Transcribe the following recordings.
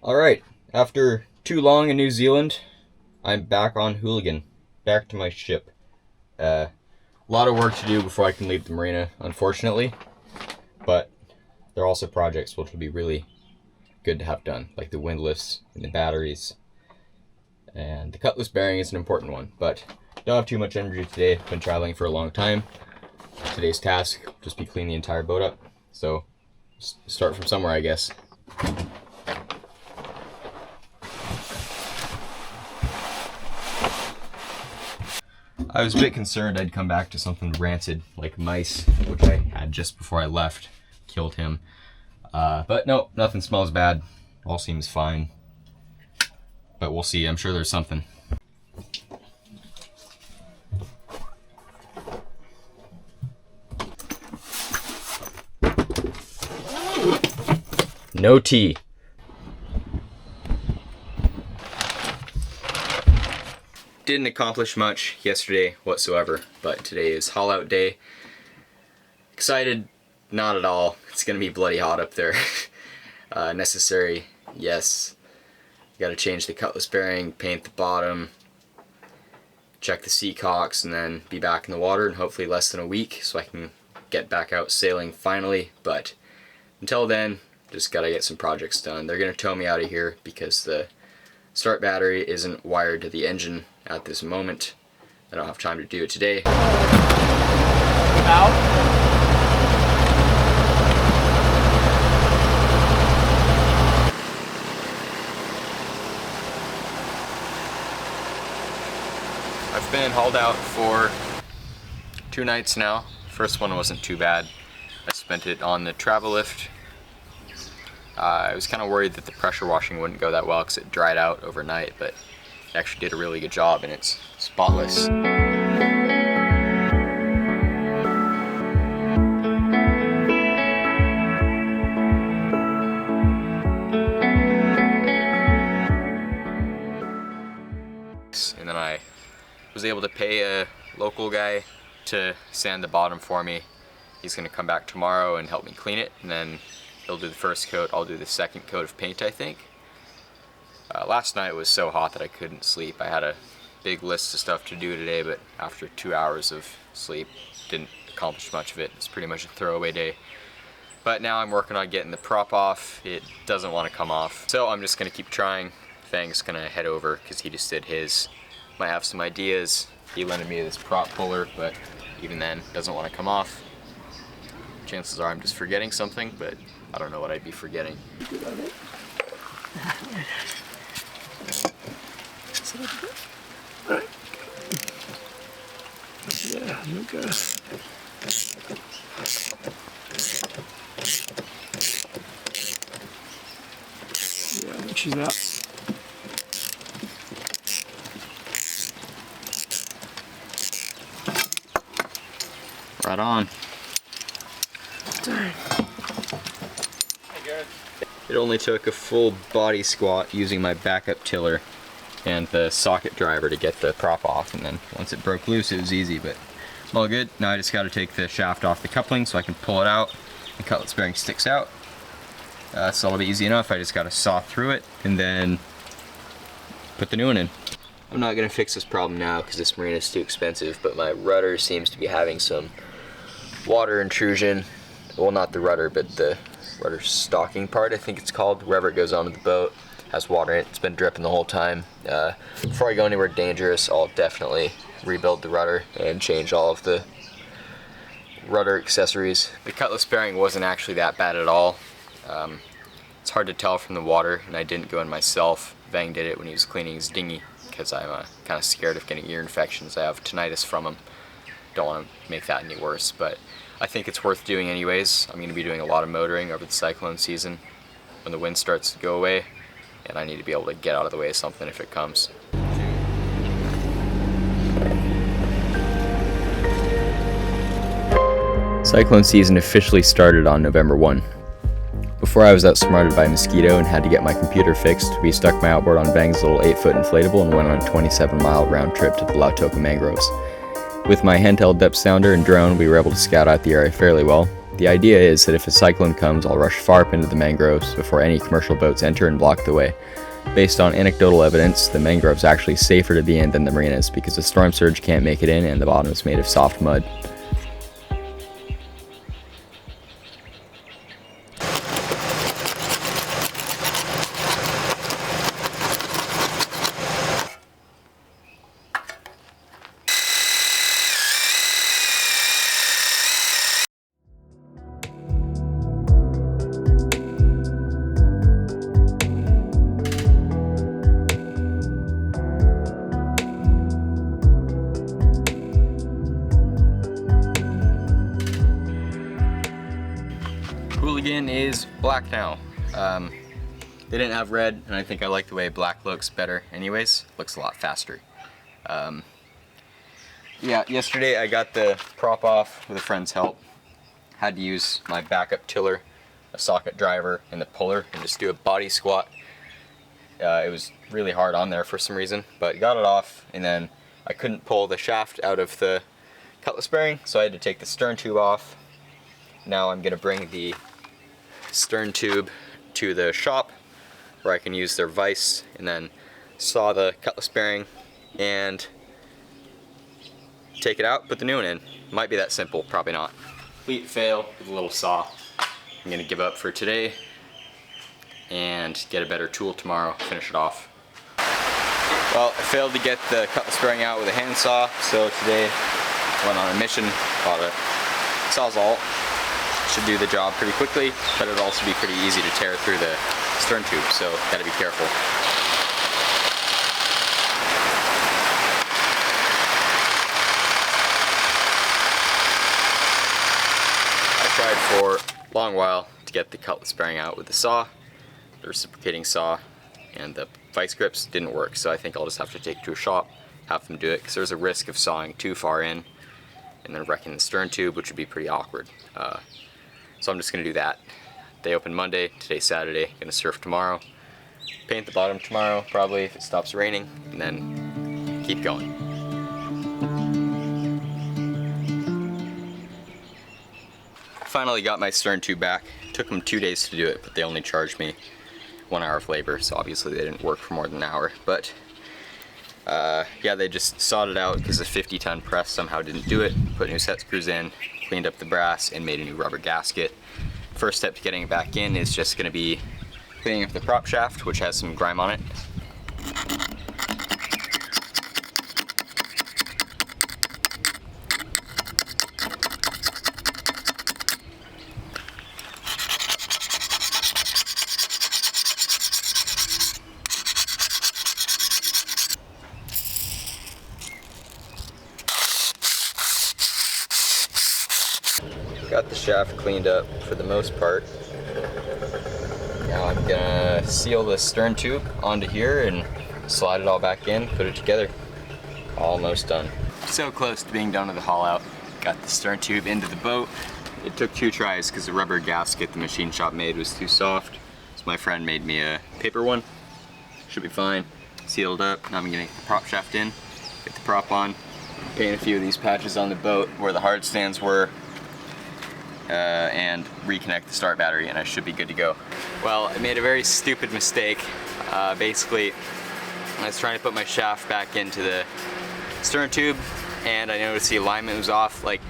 Alright, after too long in New Zealand, I'm back on Hooligan. Back to my ship. A lot of work to do before I can leave the marina, unfortunately. But there are also projects which will be really good to have done, like the windlass and the batteries. And the cutlass bearing is an important one, but don't have too much energy today. Been traveling for a long time. Today's task will just be clean the entire boat up. So, start from somewhere, I guess. I was a bit concerned I'd come back to something rancid like mice, which I had just before I left. Killed him. But no, nothing smells bad. All seems fine. But we'll see. I'm sure there's something. No tea. Didn't accomplish much yesterday whatsoever, but today is haul out day. Excited? Not at all. It's gonna be bloody hot up there. Necessary? Yes. Gotta change the cutlass bearing, paint the bottom, check the sea cocks, and then be back in the water in hopefully less than a week so I can get back out sailing finally. But until then, just gotta get some projects done. They're gonna tow me out of here because the start battery isn't wired to the engine at this moment. I don't have time to do it today. Out. I've been hauled out for 2 nights now. First one wasn't too bad. I spent it on the travel lift. I was kind of worried that the pressure washing wouldn't go that well because it dried out overnight, but it actually did a really good job and it's spotless. And then I was able to pay a local guy to sand the bottom for me. He's going to come back tomorrow and help me clean it, and then he'll do the first coat, I'll do the second coat of paint, I think. Last night was so hot that I couldn't sleep. I had a big list of stuff to do today, but after 2 hours of sleep, didn't accomplish much of it. It's pretty much a throwaway day. But now I'm working on getting the prop off. It doesn't want to come off. So I'm just going to keep trying. Fang's going to head over because he just did his. Might have some ideas. He lended me this prop puller, but even then, doesn't want to come off. Chances are I'm just forgetting something, but I don't know what I'd be forgetting. Alright. Yeah, nu-go. Yeah, I think she's out. Right on. Darn. It only took a full body squat using my backup tiller and the socket driver to get the prop off, and then once it broke loose it was easy, but all good. Now I just got to take the shaft off the coupling so I can pull it out. The cutlass bearing sticks out. So that'll be easy enough. I just got to saw through it and then put the new one in. I'm not going to fix this problem now because this marina is too expensive, but my rudder seems to be having some water intrusion. Well, not the rudder, but the rudder stocking part, I think it's called. Wherever it goes onto the boat has water in it. It's been dripping the whole time. Before I go anywhere dangerous, I'll definitely rebuild the rudder and change all of the rudder accessories. The cutlass bearing wasn't actually that bad at all. It's hard to tell from the water, and I didn't go in myself. Vang did it when he was cleaning his dinghy because I'm kind of scared of getting ear infections. I have tinnitus from him. Don't want to make that any worse, but I think it's worth doing anyways. I'm going to be doing a lot of motoring over the cyclone season when the wind starts to go away, and I need to be able to get out of the way of something if it comes. Cyclone season officially started on November 1. Before I was outsmarted by a mosquito and had to get my computer fixed, we stuck my outboard on Vang's little 8-foot inflatable and went on a 27-mile round trip to the Lautoka mangroves. With my handheld depth sounder and drone, we were able to scout out the area fairly well. The idea is that if a cyclone comes, I'll rush far up into the mangroves before any commercial boats enter and block the way. Based on anecdotal evidence, the mangrove's actually safer to be in than the marinas because the storm surge can't make it in and the bottom is made of soft mud. Hooligan is black now. They didn't have red, and I think I like the way black looks better anyways. Looks a lot faster. Yeah, yesterday I got the prop off with a friend's help. Had to use my backup tiller, a socket driver, and the puller, and just do a body squat. It was really hard on there for some reason, but got it off, and then I couldn't pull the shaft out of the cutlass bearing, so I had to take the stern tube off. Now I'm gonna bring the stern tube to the shop where I can use their vise and then saw the cutlass bearing and take it out, put the new one in. Might be that simple, probably not. Complete fail with a little saw. I'm gonna give up for today and get a better tool tomorrow, finish it off. Well, I failed to get the cutlass bearing out with a handsaw, so today I went on a mission, bought a Sawzall. Should do the job pretty quickly, but it'd also be pretty easy to tear through the stern tube, so gotta be careful. I tried for a long while to get the cutlass bearing out with the saw, the reciprocating saw, and the vice grips didn't work, so I think I'll just have to take it to a shop, have them do it, because there's a risk of sawing too far in and then wrecking the stern tube, which would be pretty awkward. So I'm just gonna do that. They open Monday, today's Saturday, gonna surf tomorrow. Paint the bottom tomorrow, probably, if it stops raining, and then keep going. Finally got my stern tube back. Took them 2 days to do it, but they only charged me 1 hour of labor, so obviously they didn't work for more than an hour. But yeah, they just sawed it out because the 50-ton press somehow didn't do it. Put new set screws in, cleaned up the brass, and made a new rubber gasket. First step to getting it back in is just going to be cleaning up the prop shaft, which has some grime on it. Got the shaft cleaned up for the most part. Now I'm gonna seal the stern tube onto here and slide it all back in, put it together. Almost done. So close to being done with the haul out. Got the stern tube into the boat. It took 2 tries because the rubber gasket the machine shop made was too soft. So my friend made me a paper one. Should be fine. Sealed up. Now I'm gonna get the prop shaft in, get the prop on, paint a few of these patches on the boat where the hard stands were, and reconnect the start battery, and I should be good to go. Well, I made a very stupid mistake. Basically, I was trying to put my shaft back into the stern tube, and I noticed the alignment was off like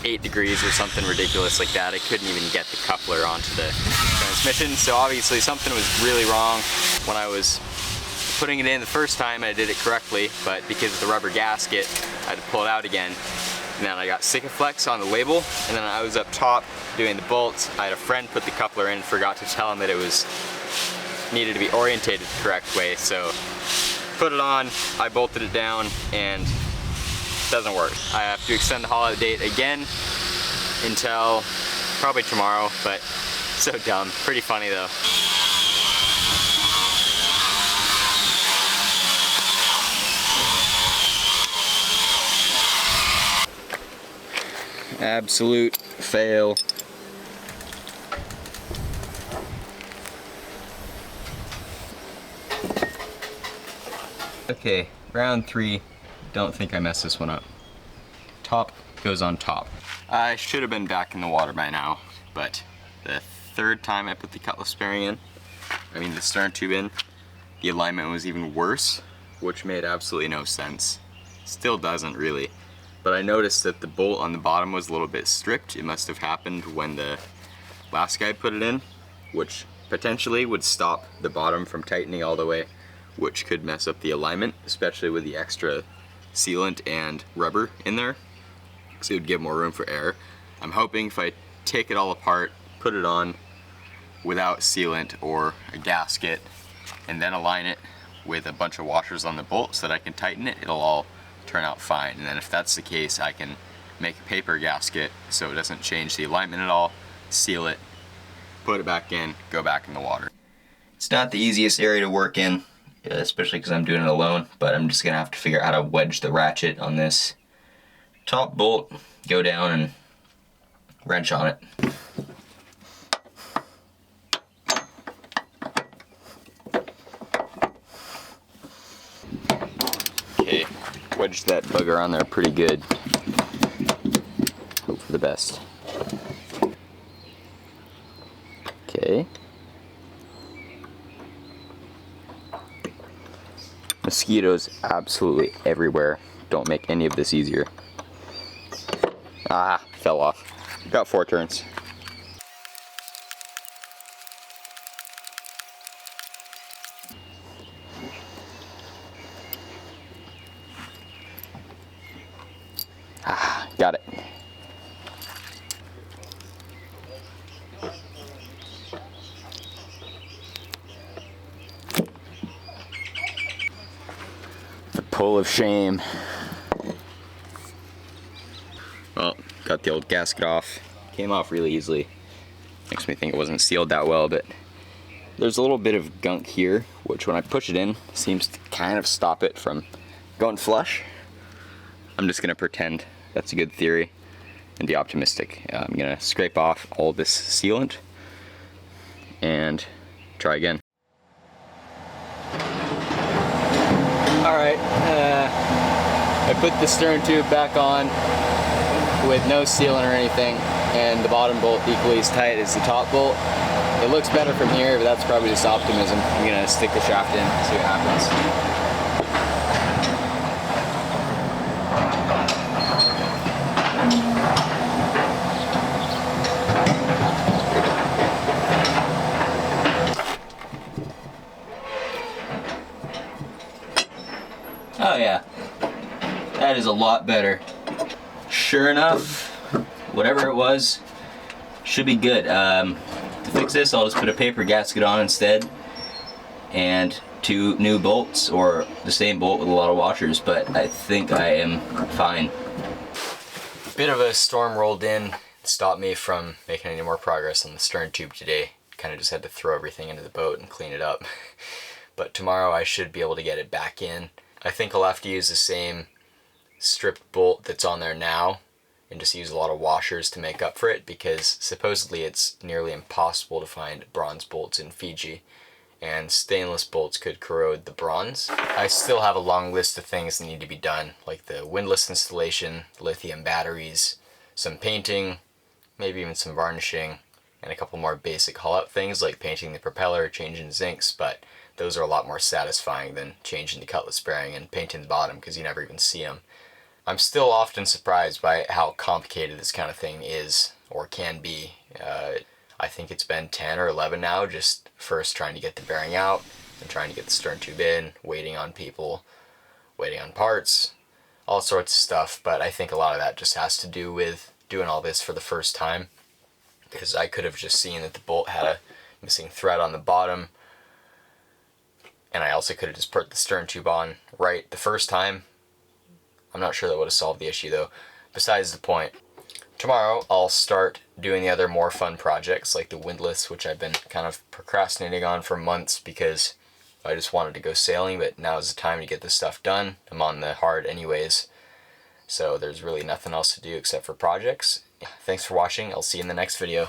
8 degrees or something ridiculous like that. I couldn't even get the coupler onto the transmission, so obviously something was really wrong when I was putting it in the first time. I did it correctly, but because of the rubber gasket, I had to pull it out again. And then I got Sikaflex on the label, and then I was up top doing the bolts. I had a friend put the coupler in, forgot to tell him that it was needed to be orientated the correct way, so put it on, I bolted it down, and it doesn't work. I have to extend the haul out date again until probably tomorrow, but so dumb. Pretty funny though. Absolute fail. Okay, round 3. Don't think I messed this one up. Top goes on top. I should have been back in the water by now. but the third time I put the cutlass bearing in, the stern tube in, the alignment was even worse, which made absolutely no sense. Still doesn't really. But I noticed that the bolt on the bottom was a little bit stripped. It must have happened when the last guy put it in, which potentially would stop the bottom from tightening all the way, which could mess up the alignment, especially with the extra sealant and rubber in there, so it would give more room for air. I'm hoping if I take it all apart, put it on without sealant or a gasket, and then align it with a bunch of washers on the bolt so that I can tighten it, it'll all turn out fine. And then if that's the case, I can make a paper gasket so it doesn't change the alignment at all, seal it, put it back in, go back in the water. It's not the easiest area to work in, especially because I'm doing it alone, but I'm just gonna have to figure out how to wedge the ratchet on this top bolt, go down and wrench on it. Okay, wedged that bugger on there pretty good. Hope for the best. Okay. Mosquitoes absolutely everywhere. Don't make any of this easier. Ah, fell off. Got 4 turns. Ah, got it. The pull of shame. Well, got the old gasket off. Came off really easily. Makes me think it wasn't sealed that well, but there's a little bit of gunk here, which when I push it in, seems to kind of stop it from going flush. I'm just gonna pretend that's a good theory and be optimistic. I'm gonna scrape off all this sealant and try again. Alright, I put the stern tube back on with no sealant or anything, and the bottom bolt equally as tight as the top bolt. It looks better from here, but that's probably just optimism. I'm gonna stick the shaft in, see what happens. Oh yeah, that is a lot better. Sure enough, whatever it was, should be good. To fix this, I'll just put a paper gasket on instead, and 2 new bolts, or the same bolt with a lot of washers, but I think I am fine. Bit of a storm rolled in, stopped me from making any more progress on the stern tube today. Kind of just had to throw everything into the boat and clean it up. But tomorrow I should be able to get it back in. I think I'll have to use the same stripped bolt that's on there now and just use a lot of washers to make up for it, because supposedly it's nearly impossible to find bronze bolts in Fiji, and stainless bolts could corrode the bronze. I still have a long list of things that need to be done, like the windlass installation, lithium batteries, some painting, maybe even some varnishing, and a couple more basic haul-out things like painting the propeller, changing zincs, but those are a lot more satisfying than changing the cutlass bearing and painting the bottom, because you never even see them. I'm still often surprised by how complicated this kind of thing is, or can be. I think it's been 10 or 11 now, just first trying to get the bearing out, and trying to get the stern tube in, waiting on people, waiting on parts, all sorts of stuff, but I think a lot of that just has to do with doing all this for the first time, because I could have just seen that the bolt had a missing thread on the bottom, and I also could have just put the stern tube on right the first time. I'm not sure that would have solved the issue though. Besides the point. Tomorrow I'll start doing the other more fun projects like the windlass, which I've been kind of procrastinating on for months because I just wanted to go sailing, but now is the time to get this stuff done. I'm on the hard anyways, so there's really nothing else to do except for projects. Thanks for watching. I'll see you in the next video.